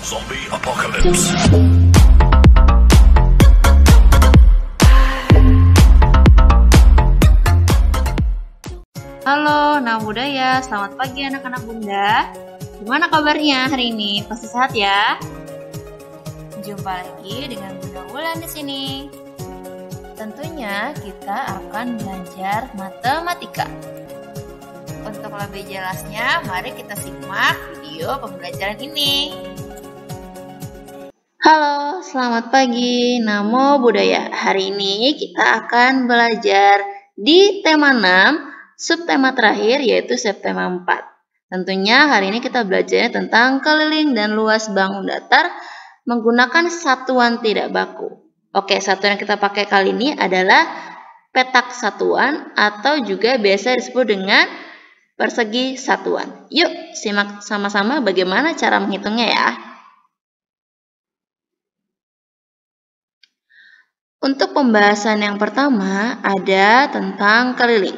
Zombie Apocalypse. Halo, nama budaya. Selamat pagi anak-anak Bunda. Gimana kabarnya hari ini? Pasti sehat ya? Jumpa lagi dengan Bunda Wulan di sini. Tentunya kita akan belajar matematika. Untuk lebih jelasnya, mari kita simak video pembelajaran ini. Halo, selamat pagi. Namo Buddhaya. Hari ini kita akan belajar di tema 6, subtema terakhir yaitu subtema 4. Tentunya hari ini kita belajar tentang keliling dan luas bangun datar menggunakan satuan tidak baku. Oke, satuan yang kita pakai kali ini adalah petak satuan atau juga biasa disebut dengan persegi satuan. Yuk, simak sama-sama bagaimana cara menghitungnya ya. Untuk pembahasan yang pertama ada tentang keliling.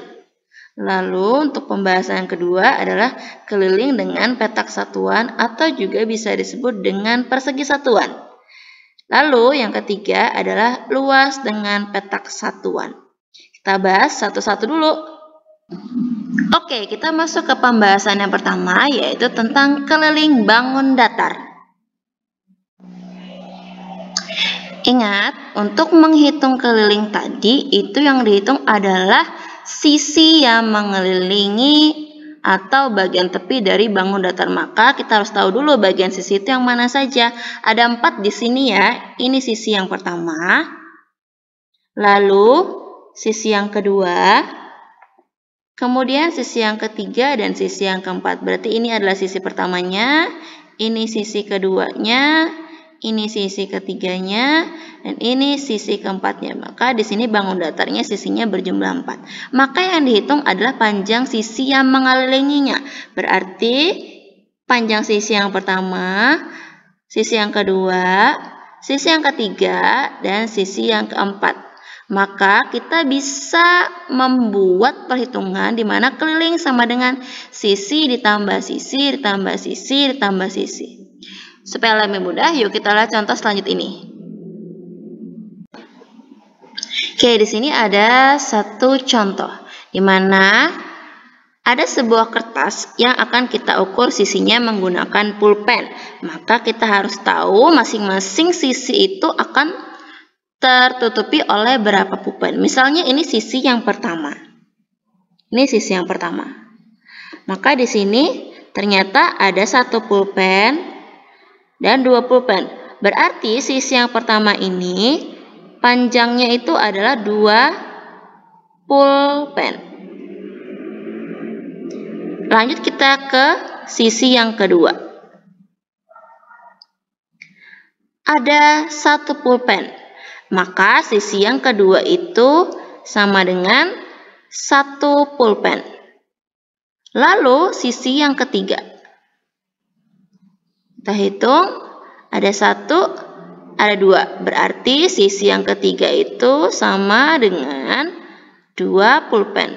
Lalu untuk pembahasan yang kedua adalah keliling dengan petak satuan atau juga bisa disebut dengan persegi satuan. Lalu yang ketiga adalah luas dengan petak satuan. Kita bahas satu-satu dulu. Oke, kita masuk ke pembahasan yang pertama yaitu tentang keliling bangun datar. Ingat, untuk menghitung keliling tadi, itu yang dihitung adalah sisi yang mengelilingi atau bagian tepi dari bangun datar. Maka kita harus tahu dulu bagian sisi itu yang mana saja. Ada 4 di sini ya. Ini sisi yang pertama. Lalu sisi yang kedua. Kemudian sisi yang ketiga dan sisi yang keempat. Berarti ini adalah sisi pertamanya. Ini sisi keduanya. Ini sisi ketiganya, dan ini sisi keempatnya. Maka di sini bangun datarnya sisinya berjumlah 4. Maka yang dihitung adalah panjang sisi yang mengelilinginya. Berarti panjang sisi yang pertama, sisi yang kedua, sisi yang ketiga, dan sisi yang keempat. Maka kita bisa membuat perhitungan di mana keliling sama dengan sisi ditambah sisi ditambah sisi ditambah sisi. Supaya lebih mudah, yuk kita lihat contoh selanjutnya ini. Oke, di sini ada satu contoh di mana ada sebuah kertas yang akan kita ukur sisinya menggunakan pulpen. Maka kita harus tahu masing-masing sisi itu akan tertutupi oleh berapa pulpen. Misalnya ini sisi yang pertama. Ini sisi yang pertama. Maka di sini ternyata ada satu pulpen dan 2 pulpen. Berarti sisi yang pertama ini panjangnya itu adalah 2 pulpen. Lanjut kita ke sisi yang kedua. Ada 1 pulpen. Maka sisi yang kedua itu sama dengan 1 pulpen. Lalu sisi yang ketiga. Kita hitung, ada 1, ada 2. Berarti sisi yang ketiga itu sama dengan 2 pulpen.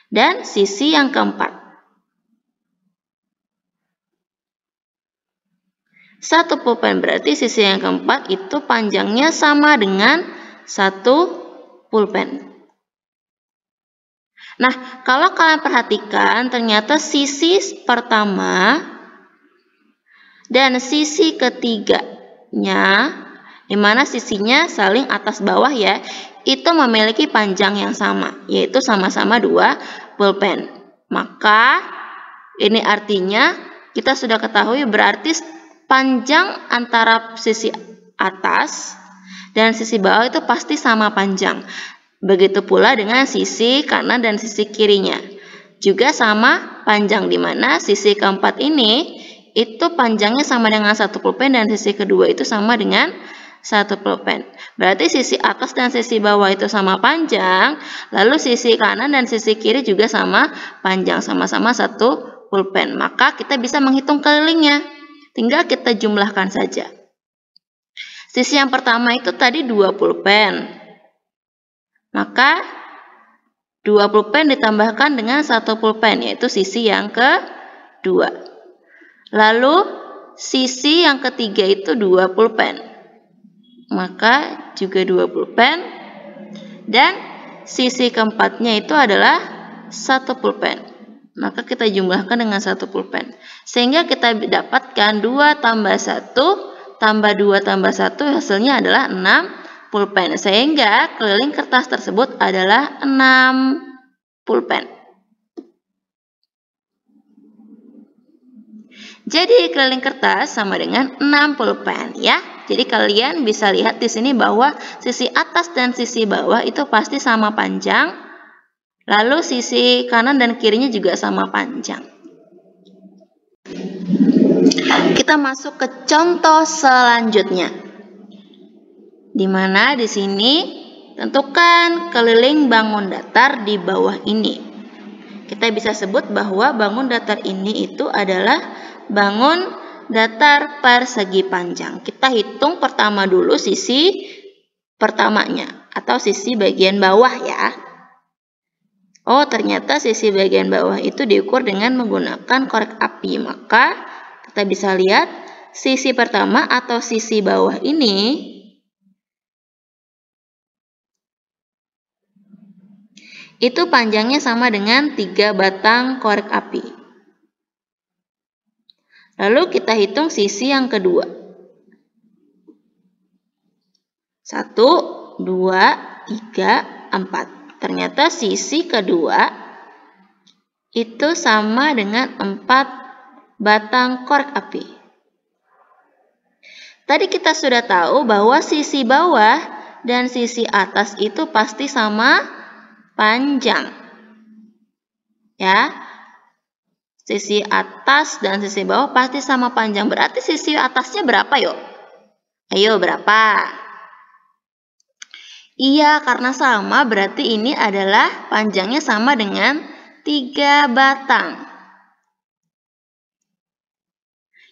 Dan sisi yang keempat. 1 pulpen berarti sisi yang keempat itu panjangnya sama dengan 1 pulpen. Nah, kalau kalian perhatikan, ternyata sisi pertama dan sisi ketiganya, di mana sisinya saling atas bawah ya, itu memiliki panjang yang sama, yaitu sama-sama 2 pulpen. Maka, ini artinya kita sudah ketahui berarti panjang antara sisi atas dan sisi bawah itu pasti sama panjang. Begitu pula dengan sisi kanan dan sisi kirinya. Juga sama panjang, di mana sisi keempat ini itu panjangnya sama dengan 1 pulpen dan sisi kedua itu sama dengan 1 pulpen. Berarti sisi atas dan sisi bawah itu sama panjang, lalu sisi kanan dan sisi kiri juga sama panjang, sama-sama 1 pulpen. Maka kita bisa menghitung kelilingnya. Tinggal kita jumlahkan saja. Sisi yang pertama itu tadi 2 pulpen. Maka 2 pulpen ditambahkan dengan 1 pulpen, yaitu sisi yang kedua. Lalu sisi yang ketiga itu 2 pulpen. Maka juga 2 pulpen. Dan sisi keempatnya itu adalah 1 pulpen. Maka kita jumlahkan dengan 1 pulpen. Sehingga kita dapatkan 2 tambah 1 tambah 2 tambah 1 hasilnya adalah 6 pulpen. Sehingga keliling kertas tersebut adalah 6 pulpen. Jadi keliling kertas sama dengan 6 pulpen ya. Jadi kalian bisa lihat di sini bahwa sisi atas dan sisi bawah itu pasti sama panjang. Lalu sisi kanan dan kirinya juga sama panjang. Kita masuk ke contoh selanjutnya. Di mana di sini tentukan keliling bangun datar di bawah ini. Kita bisa sebut bahwa bangun datar ini itu adalah bangun datar persegi panjang. Kita hitung pertama dulu sisi pertamanya atau sisi bagian bawah ya. Oh, ternyata sisi bagian bawah itu diukur dengan menggunakan korek api. Maka kita bisa lihat sisi pertama atau sisi bawah ini itu panjangnya sama dengan 3 batang korek api. Lalu kita hitung sisi yang kedua. 1, 2, 3, 4. Ternyata sisi kedua itu sama dengan 4 batang korek api. Tadi kita sudah tahu bahwa sisi bawah dan sisi atas itu pasti sama panjang. Ya. Sisi atas dan sisi bawah pasti sama panjang. Berarti sisi atasnya berapa yuk? Ayo berapa? Iya, karena sama berarti ini adalah panjangnya sama dengan 3 batang.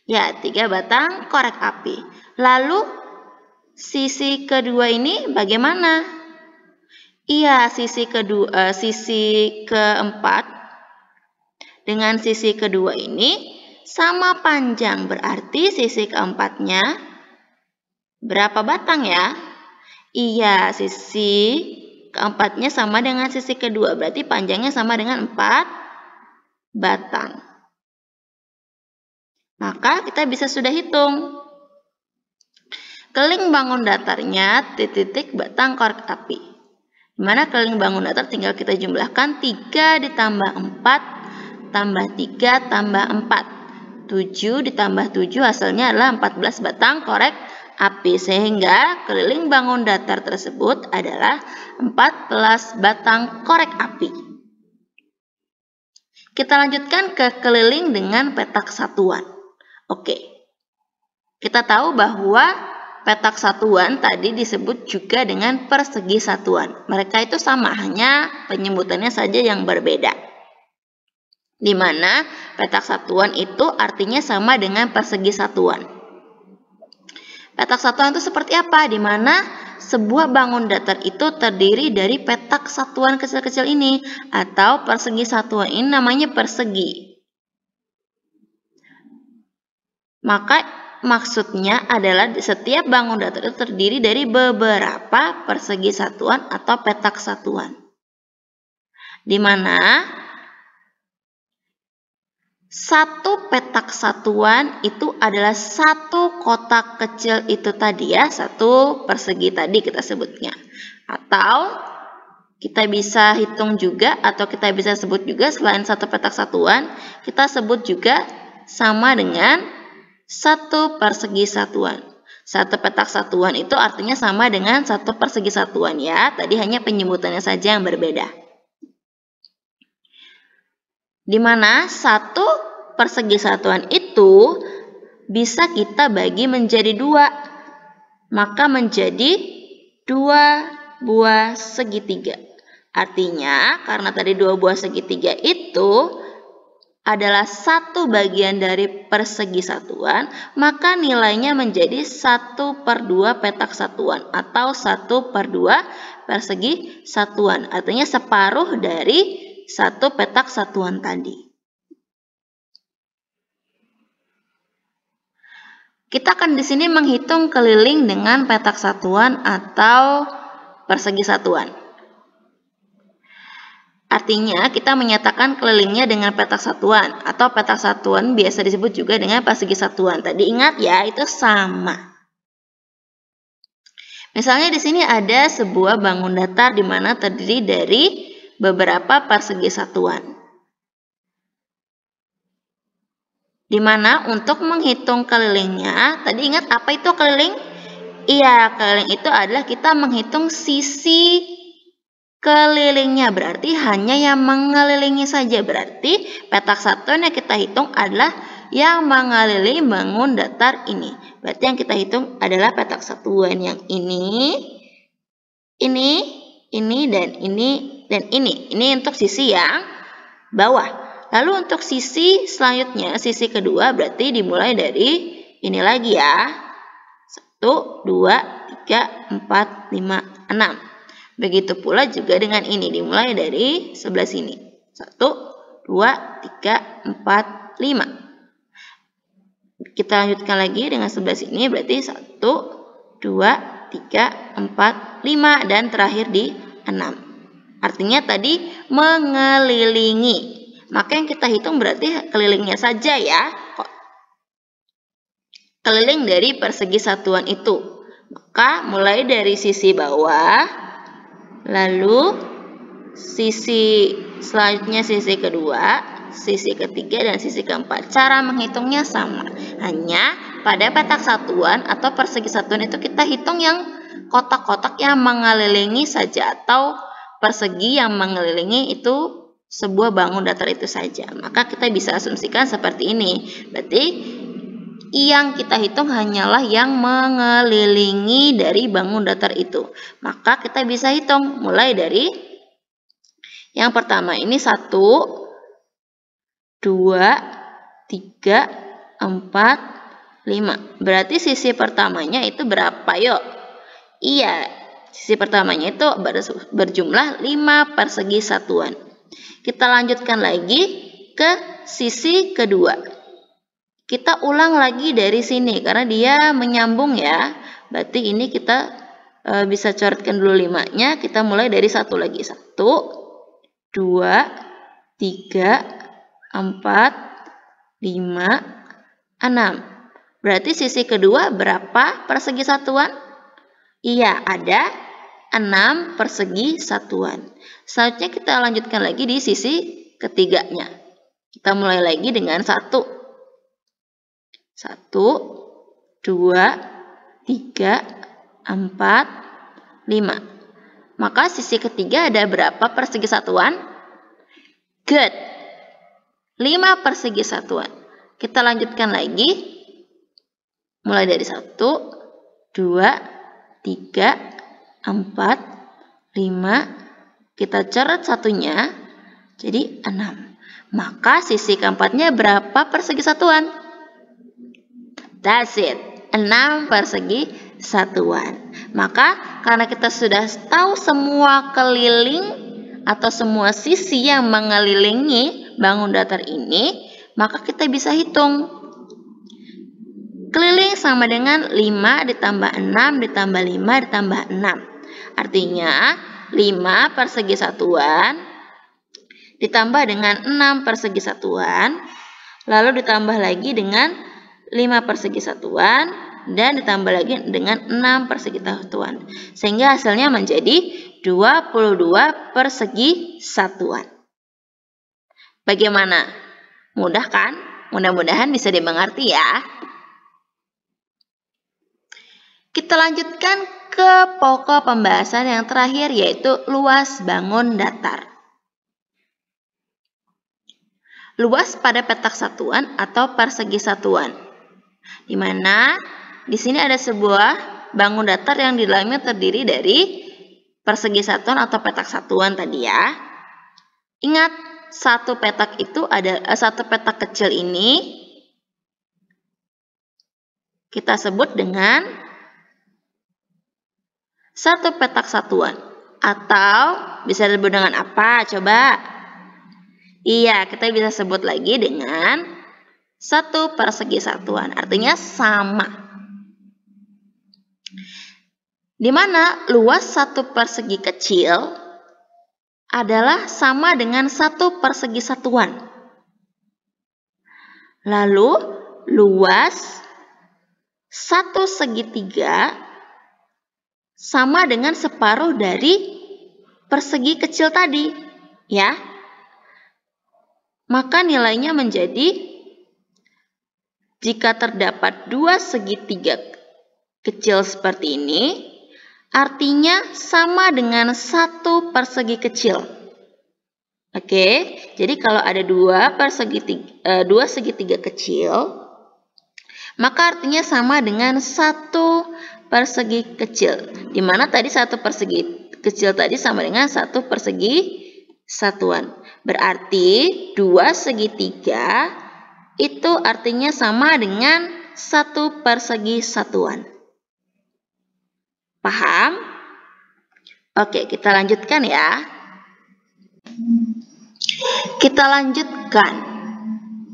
Ya, 3 batang korek api. Lalu sisi kedua ini bagaimana? Iya, sisi keempat dengan sisi kedua ini sama panjang, berarti sisi keempatnya berapa batang ya? Iya, sisi keempatnya sama dengan sisi kedua, berarti panjangnya sama dengan 4 batang. Maka kita bisa sudah hitung. Keliling bangun datarnya titik batang korek api. Dimana keliling bangun datar tinggal kita jumlahkan 3 ditambah 4 tambah 3 tambah 4. 7 ditambah 7 hasilnya adalah 14 batang korek api. Sehingga keliling bangun datar tersebut adalah 14 batang korek api. Kita lanjutkan ke keliling dengan petak satuan. Oke. Kita tahu bahwa petak satuan tadi disebut juga dengan persegi satuan. Mereka itu sama, hanya penyebutannya saja yang berbeda. Di mana petak satuan itu artinya sama dengan persegi satuan. Petak satuan itu seperti apa? Di mana sebuah bangun datar itu terdiri dari petak satuan kecil-kecil ini atau persegi satuan ini namanya persegi. Maka maksudnya adalah setiap bangun datar itu terdiri dari beberapa persegi satuan atau petak satuan. Di mana satu petak satuan itu adalah satu kotak kecil itu tadi ya, satu persegi tadi kita sebutnya. Atau kita bisa hitung juga atau kita bisa sebut juga selain satu petak satuan, kita sebut juga sama dengan satu persegi satuan. Satu petak satuan itu artinya sama dengan satu persegi satuan ya, tadi hanya penyebutannya saja yang berbeda. Di mana satu persegi satuan itu bisa kita bagi menjadi 2. Maka menjadi 2 buah segitiga. Artinya karena tadi 2 buah segitiga itu adalah satu bagian dari persegi satuan, maka nilainya menjadi 1/2 petak satuan atau 1/2 persegi satuan. Artinya separuh dari satu petak satuan tadi. Kita akan di sini menghitung keliling dengan petak satuan atau persegi satuan. Artinya kita menyatakan kelilingnya dengan petak satuan atau petak satuan biasa disebut juga dengan persegi satuan. Tadi ingat ya, itu sama. Misalnya di sini ada sebuah bangun datar di mana terdiri dari beberapa persegi satuan. Di mana untuk menghitung kelilingnya, tadi ingat apa itu keliling? Iya, keliling itu adalah kita menghitung sisi kelilingnya, berarti hanya yang mengelilingi saja. Berarti petak satuan yang kita hitung adalah yang mengelilingi bangun datar ini. Berarti yang kita hitung adalah petak satuan yang ini, dan ini, dan ini. Ini untuk sisi yang bawah. Lalu untuk sisi selanjutnya, sisi kedua berarti dimulai dari ini lagi ya. 1, 2, 3, 4, 5, 6. Begitu pula juga dengan ini, dimulai dari sebelah sini. 1, 2, 3, 4, 5. Kita lanjutkan lagi dengan sebelah sini, berarti 1, 2, 3, 4, 5, dan terakhir di 6. Artinya tadi mengelilingi. Maka yang kita hitung berarti kelilingnya saja ya. Keliling dari persegi satuan itu. Maka mulai dari sisi bawah, lalu sisi selanjutnya sisi kedua, sisi ketiga, dan sisi keempat. Cara menghitungnya sama. Hanya pada petak satuan atau persegi satuan itu kita hitung yang kotak-kotak yang mengelilingi saja, atau persegi yang mengelilingi itu sebuah bangun datar itu saja. Maka kita bisa asumsikan seperti ini. Berarti yang kita hitung hanyalah yang mengelilingi dari bangun datar itu. Maka kita bisa hitung mulai dari yang pertama ini 1, 2, 3, 4, 5. Berarti sisi pertamanya itu berapa? Yuk. Iya, sisi pertamanya itu berjumlah 5 persegi satuan. Kita lanjutkan lagi ke sisi kedua. Kita ulang lagi dari sini karena dia menyambung ya. Berarti ini kita bisa coretkan dulu 5-nya. Kita mulai dari 1 lagi. 1, 2, 3, 4, 5, 6. Berarti sisi kedua berapa persegi satuan? Iya, ada 6 persegi satuan. Selanjutnya kita lanjutkan lagi di sisi ketiganya. Kita mulai lagi dengan 1. 1, 2, 3, 4, 5. Maka sisi ketiga ada berapa persegi satuan? Good. 5 persegi satuan. Kita lanjutkan lagi. Mulai dari 1, 2, 3, 4, 5. Kita coret satunya, jadi 6. Maka sisi keempatnya berapa persegi satuan? That's it, 6 persegi satuan. Maka karena kita sudah tahu semua keliling atau semua sisi yang mengelilingi bangun datar ini, maka kita bisa hitung. Keliling sama dengan 5 ditambah 6 ditambah 5 ditambah 6. Artinya 5 persegi satuan ditambah dengan 6 persegi satuan, lalu ditambah lagi dengan 5 persegi satuan, dan ditambah lagi dengan 6 persegi satuan. Sehingga hasilnya menjadi 22 persegi satuan. Bagaimana? Mudah kan? Mudah-mudahan bisa dimengerti ya. Kita lanjutkan ke pokok pembahasan yang terakhir, yaitu luas bangun datar. Luas pada petak satuan atau persegi satuan. Di mana di sini ada sebuah bangun datar yang di dalamnya terdiri dari persegi satuan atau petak satuan tadi ya. Ingat, satu petak kecil ini kita sebut dengan satu petak satuan, atau bisa disebut dengan apa? Coba. Iya, kita bisa sebut lagi dengan satu persegi satuan. Artinya sama. di mana luas satu persegi kecil adalah sama dengan satu persegi satuan. Lalu luas satu segitiga sama dengan separuh dari persegi kecil tadi, ya. Maka nilainya menjadi, jika terdapat dua segitiga kecil seperti ini, artinya sama dengan satu persegi kecil. Oke, jadi kalau ada dua segitiga kecil, maka artinya sama dengan satu persegi kecil. Di mana tadi satu persegi kecil tadi sama dengan satu persegi satuan. Berarti dua segitiga itu artinya sama dengan satu persegi satuan. Paham? Oke, kita lanjutkan ya. Kita lanjutkan.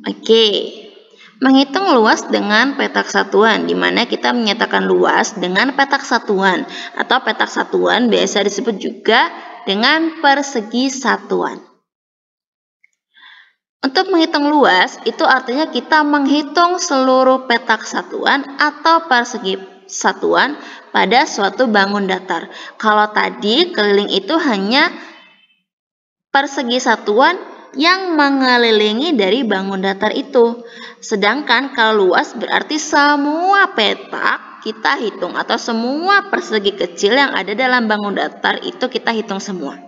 Oke. Menghitung luas dengan petak satuan, di mana kita menyatakan luas dengan petak satuan, atau petak satuan biasa disebut juga dengan persegi satuan. Untuk menghitung luas, itu artinya kita menghitung seluruh petak satuan atau persegi satuan pada suatu bangun datar. Kalau tadi keliling itu hanya persegi satuan yang mengelilingi dari bangun datar itu. Sedangkan kalau luas berarti semua petak kita hitung, atau semua persegi kecil yang ada dalam bangun datar itu kita hitung semua.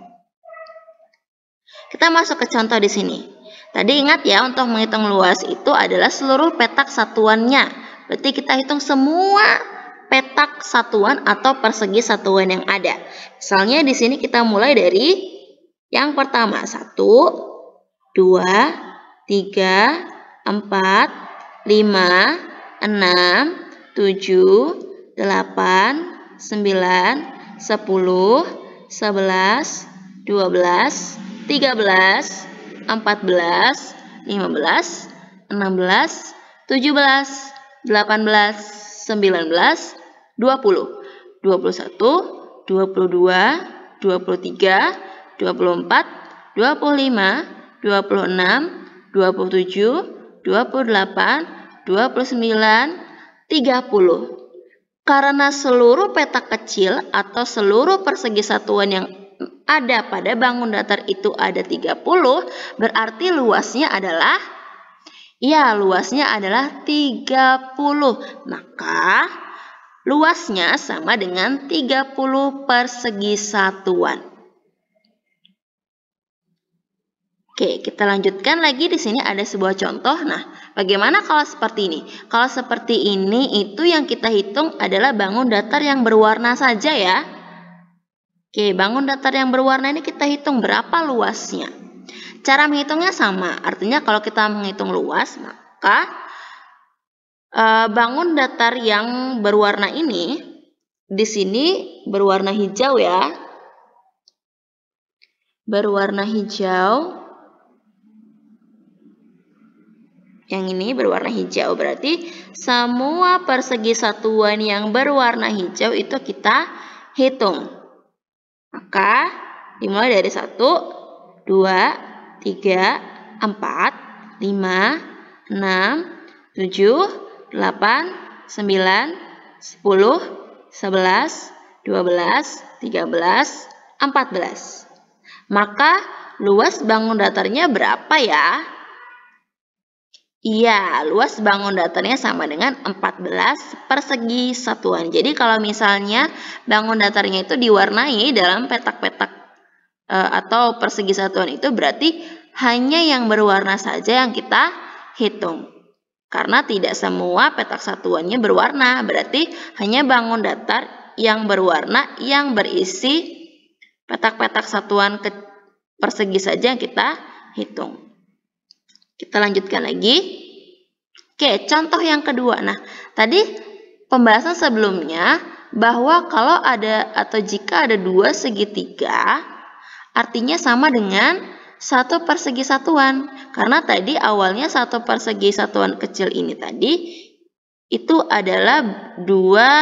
Kita masuk ke contoh di sini. Tadi ingat ya, untuk menghitung luas itu adalah seluruh petak satuannya. Berarti kita hitung semua petak satuan atau persegi satuan yang ada. Misalnya di sini kita mulai dari yang pertama, 1, 2, 3, 4, 5, 6, 7, 8, 9, 10, 11, 12, 13, 14, 15, 16, 17, 18, 19, 20, 21, 22, 23, 24, 25, 26, 27, 28, 29, 30. Karena seluruh petak kecil atau seluruh persegi satuan yang ada pada bangun datar itu ada 30, berarti luasnya adalah, luasnya adalah 30. Maka luasnya sama dengan 30 persegi satuan. Oke, kita lanjutkan lagi. Di sini ada sebuah contoh. Nah, bagaimana kalau seperti ini? Kalau seperti ini, itu yang kita hitung adalah bangun datar yang berwarna saja ya. Oke, bangun datar yang berwarna ini kita hitung berapa luasnya. Cara menghitungnya sama. Artinya kalau kita menghitung luas, maka bangun datar yang berwarna ini, di sini berwarna hijau ya. Berwarna hijau. Yang ini berwarna hijau, berarti semua persegi satuan yang berwarna hijau itu kita hitung. Maka dimulai dari 1, 2, 3, 4, 5, 6, 7, 8, 9, 10, 11, 12, 13, 14. Maka luas bangun datarnya berapa ya? Iya, luas bangun datarnya sama dengan 14 persegi satuan. Jadi kalau misalnya bangun datarnya itu diwarnai dalam petak-petak atau persegi satuan itu, berarti hanya yang berwarna saja yang kita hitung. Karena tidak semua petak satuannya berwarna, berarti hanya bangun datar yang berwarna yang berisi petak-petak satuan persegi saja yang kita hitung. Kita lanjutkan lagi. Oke, contoh yang kedua. Nah, tadi pembahasan sebelumnya bahwa kalau ada atau jika ada dua segitiga, artinya sama dengan satu persegi satuan. Karena tadi awalnya satu persegi satuan kecil ini tadi itu adalah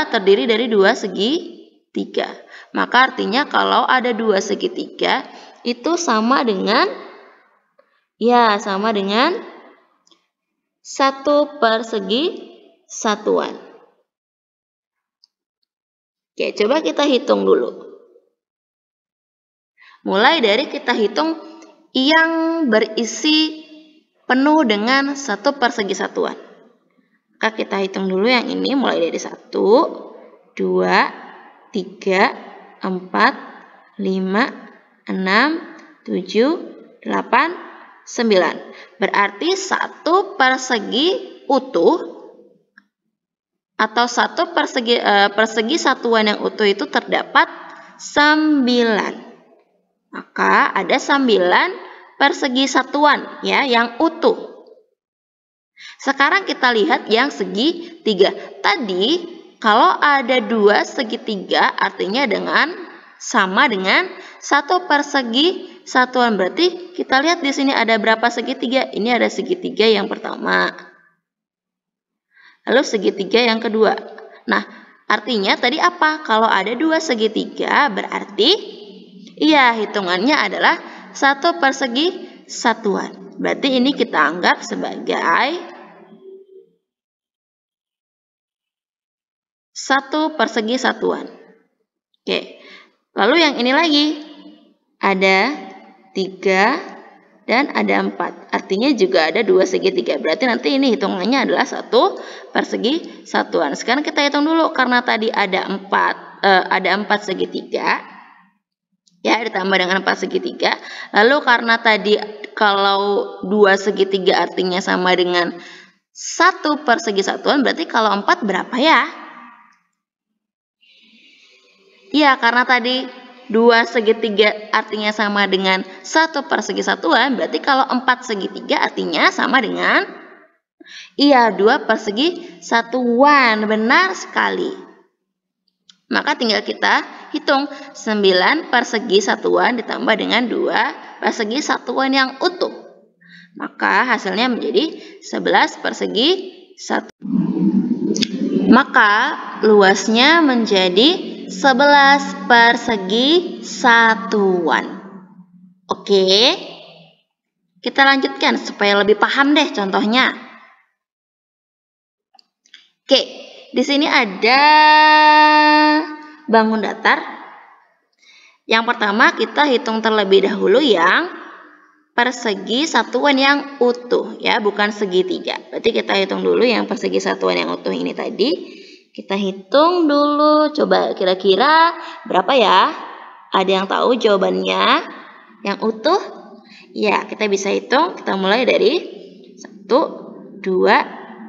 terdiri dari 2 segitiga. Maka artinya kalau ada 2 segitiga itu sama dengan 1 persegi satuan. Oke, coba kita hitung dulu. Mulai dari kita hitung yang berisi penuh dengan 1 persegi satuan. Maka kita hitung dulu yang ini mulai dari 1, 2, 3, 4, 5, 6, 7, 8, 9. Berarti 1 persegi utuh atau 1 persegi satuan yang utuh itu terdapat 9. Maka ada 9 persegi satuan ya yang utuh. Sekarang kita lihat yang segitiga. Tadi kalau ada 2 segitiga artinya sama dengan 1 persegi satuan. Berarti kita lihat di sini ada berapa segitiga? Ini ada segitiga yang pertama. Lalu segitiga yang kedua. Nah, artinya tadi apa? Kalau ada 2 segitiga berarti hitungannya adalah 1 persegi satuan. Berarti ini kita anggap sebagai 1 persegi satuan. Oke. Lalu yang ini lagi. Ada 3 dan ada 4. Artinya juga ada 2 segitiga. Berarti nanti ini hitungannya adalah 1 persegi satuan. Sekarang kita hitung dulu karena tadi ada 4 segitiga. Ya, ditambah dengan 4 segitiga. Lalu karena tadi kalau 2 segitiga artinya sama dengan 1 persegi satuan, berarti kalau 4 berapa ya? Iya, karena tadi 2 segitiga artinya sama dengan 1 persegi satuan, berarti kalau 4 segitiga artinya sama dengan 2 persegi satuan. Benar sekali. Maka tinggal kita hitung 9 persegi satuan ditambah dengan 2 persegi satuan yang utuh. Maka hasilnya menjadi 11 persegi satuan. Maka luasnya menjadi 11 persegi satuan. Oke. Kita lanjutkan supaya lebih paham deh contohnya. Oke. Di sini ada bangun datar. Yang pertama kita hitung terlebih dahulu yang persegi satuan yang utuh ya, bukan segitiga. Berarti kita hitung dulu yang persegi satuan yang utuh ini tadi. Kita hitung dulu, coba kira-kira berapa ya? Ada yang tahu jawabannya? Yang utuh? Ya, kita bisa hitung. Kita mulai dari 1, 2,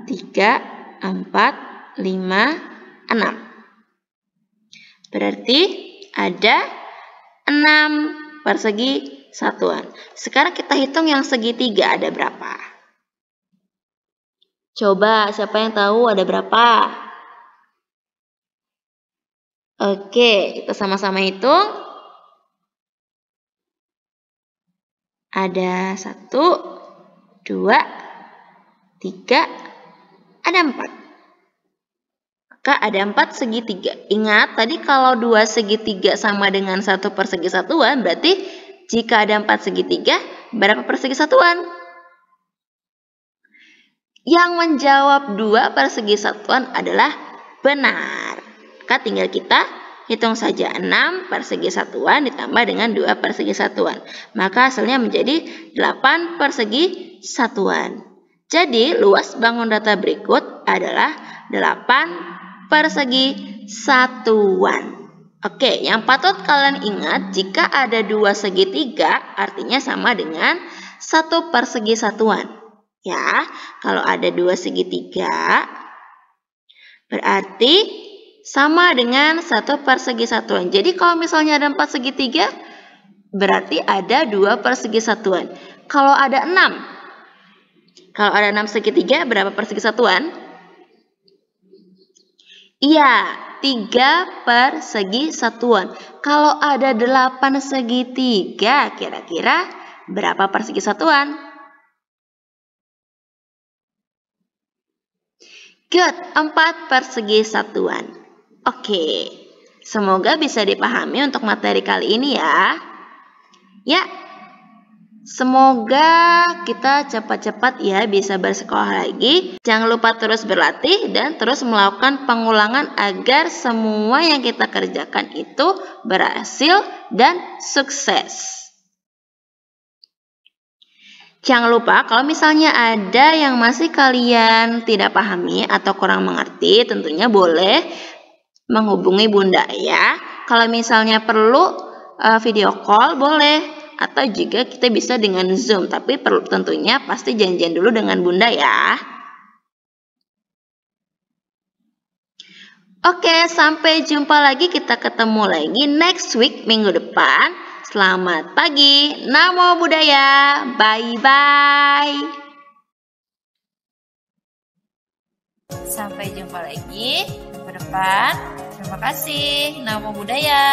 3, 4, 5, 6. Berarti ada 6 persegi satuan. Sekarang kita hitung yang segitiga ada berapa? Coba siapa yang tahu ada berapa? Oke, kita sama-sama hitung. Ada 1, 2, 3, ada 4. Maka ada 4 segitiga. Ingat, tadi kalau 2 segitiga sama dengan 1 persegi satuan, berarti jika ada 4 segitiga, berapa persegi satuan? Yang menjawab 2 persegi satuan adalah benar. Maka tinggal kita hitung saja 6 persegi satuan ditambah dengan 2 persegi satuan. Maka hasilnya menjadi 8 persegi satuan. Jadi luas bangun datar berikut adalah 8 persegi satuan. Oke, yang patut kalian ingat jika ada 2 segitiga artinya sama dengan 1 persegi satuan. Ya, kalau ada 2 segitiga berarti sama dengan 1 persegi satuan. Jadi kalau misalnya ada 4 segitiga berarti ada 2 persegi satuan. Kalau ada 6 segitiga berapa persegi satuan? Iya, 3 persegi satuan. Kalau ada 8 segitiga, kira-kira berapa persegi satuan? Good, 4 persegi satuan. Oke, semoga bisa dipahami untuk materi kali ini ya. Ya, semoga kita cepat-cepat ya bisa bersekolah lagi. Jangan lupa terus berlatih dan terus melakukan pengulangan agar semua yang kita kerjakan itu berhasil dan sukses. Jangan lupa kalau misalnya ada yang masih kalian tidak pahami atau kurang mengerti, tentunya boleh menghubungi Bunda ya. Kalau misalnya perlu video call boleh, atau juga kita bisa dengan Zoom, tapi perlu tentunya pasti janjian dulu dengan Bunda ya. Oke, sampai jumpa lagi, kita ketemu lagi next week minggu depan. Selamat pagi, Namo Buddhaya, bye-bye. Sampai jumpa lagi minggu depan. Terima kasih, Namo Buddhaya.